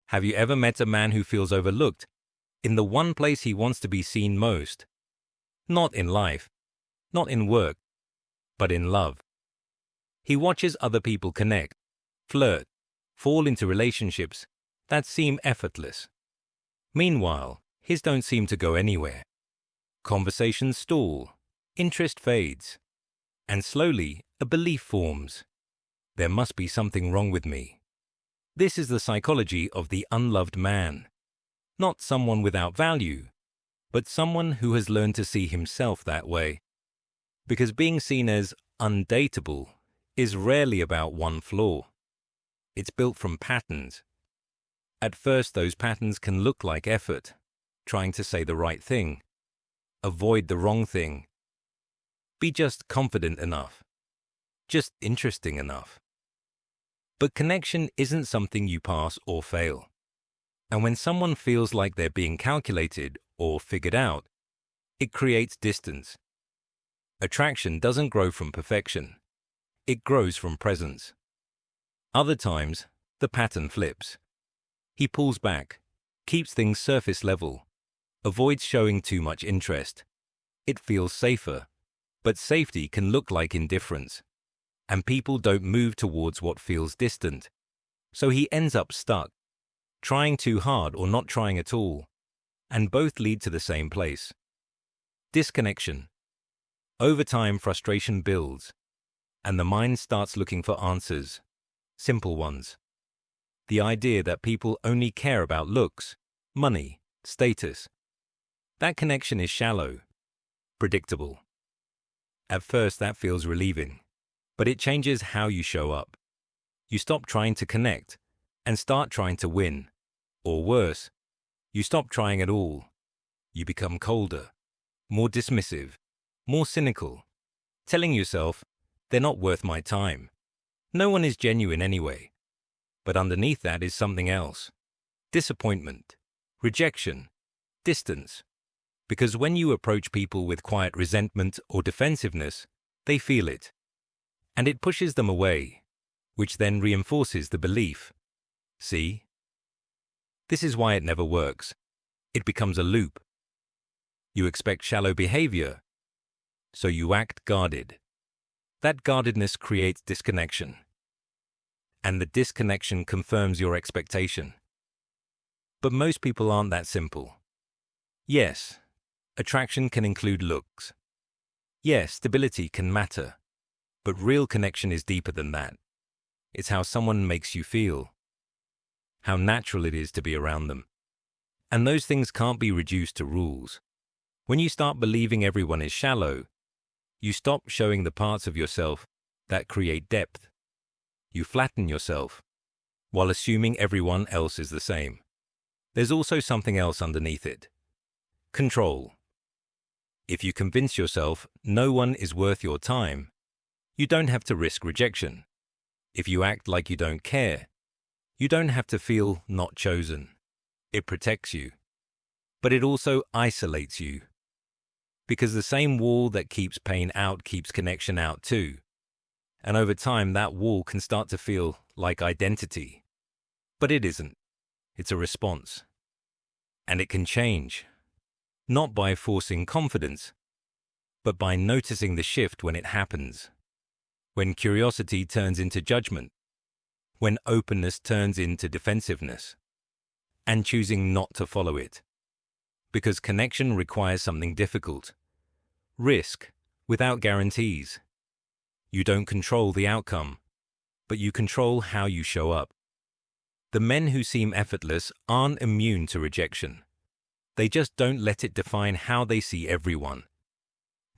Have you ever met a man who feels overlooked in the one place he wants to be seen most? Not in life, not in work, but in love. He watches other people connect, flirt, fall into relationships that seem effortless. Meanwhile, his don't seem to go anywhere. Conversations stall, interest fades, and slowly a belief forms. There must be something wrong with me. This is the psychology of the unloved man. Not someone without value, but someone who has learned to see himself that way. Because being seen as undateable is rarely about one flaw. It's built from patterns. At first, those patterns can look like effort, trying to say the right thing, avoid the wrong thing, be just confident enough, just interesting enough. But connection isn't something you pass or fail. And when someone feels like they're being calculated or figured out, it creates distance. Attraction doesn't grow from perfection. It grows from presence. Other times, the pattern flips. He pulls back, keeps things surface level, avoids showing too much interest. It feels safer, but safety can look like indifference, and people don't move towards what feels distant. So he ends up stuck, trying too hard or not trying at all, and both lead to the same place. Disconnection. Over time, frustration builds, and the mind starts looking for answers, simple ones. The idea that people only care about looks, money, status. That connection is shallow, predictable. At first, that feels relieving, but it changes how you show up. You stop trying to connect and start trying to win. Or worse, you stop trying at all. You become colder, more dismissive, more cynical, telling yourself, they're not worth my time. No one is genuine anyway. But underneath that is something else. Disappointment, rejection, distance. Because when you approach people with quiet resentment or defensiveness, they feel it. And it pushes them away, which then reinforces the belief. See? This is why it never works. It becomes a loop. You expect shallow behavior, so you act guarded. That guardedness creates disconnection. And the disconnection confirms your expectation. But most people aren't that simple. Yes, attraction can include looks. Yes, stability can matter. But real connection is deeper than that. It's how someone makes you feel. How natural it is to be around them. And those things can't be reduced to rules. When you start believing everyone is shallow, you stop showing the parts of yourself that create depth. You flatten yourself, while assuming everyone else is the same. There's also something else underneath it. Control. If you convince yourself no one is worth your time, you don't have to risk rejection. If you act like you don't care, you don't have to feel not chosen. It protects you. But it also isolates you. Because the same wall that keeps pain out keeps connection out too. And over time, that wall can start to feel like identity. But it isn't. It's a response. And it can change. Not by forcing confidence, but by noticing the shift when it happens. When curiosity turns into judgment. When openness turns into defensiveness. And choosing not to follow it. Because connection requires something difficult. Risk, without guarantees. You don't control the outcome, but you control how you show up. The men who seem effortless aren't immune to rejection. They just don't let it define how they see everyone.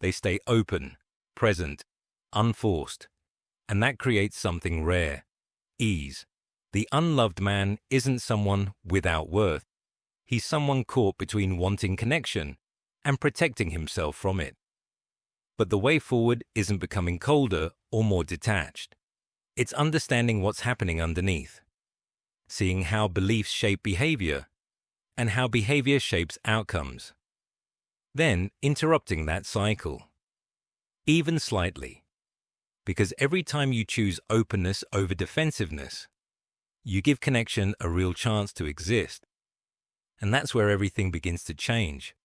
They stay open, present, unforced, and that creates something rare, ease. The unloved man isn't someone without worth. He's someone caught between wanting connection and protecting himself from it. But the way forward isn't becoming colder or more detached. It's understanding what's happening underneath, seeing how beliefs shape behavior, and how behavior shapes outcomes. Then interrupting that cycle, even slightly. Because every time you choose openness over defensiveness, you give connection a real chance to exist. And that's where everything begins to change.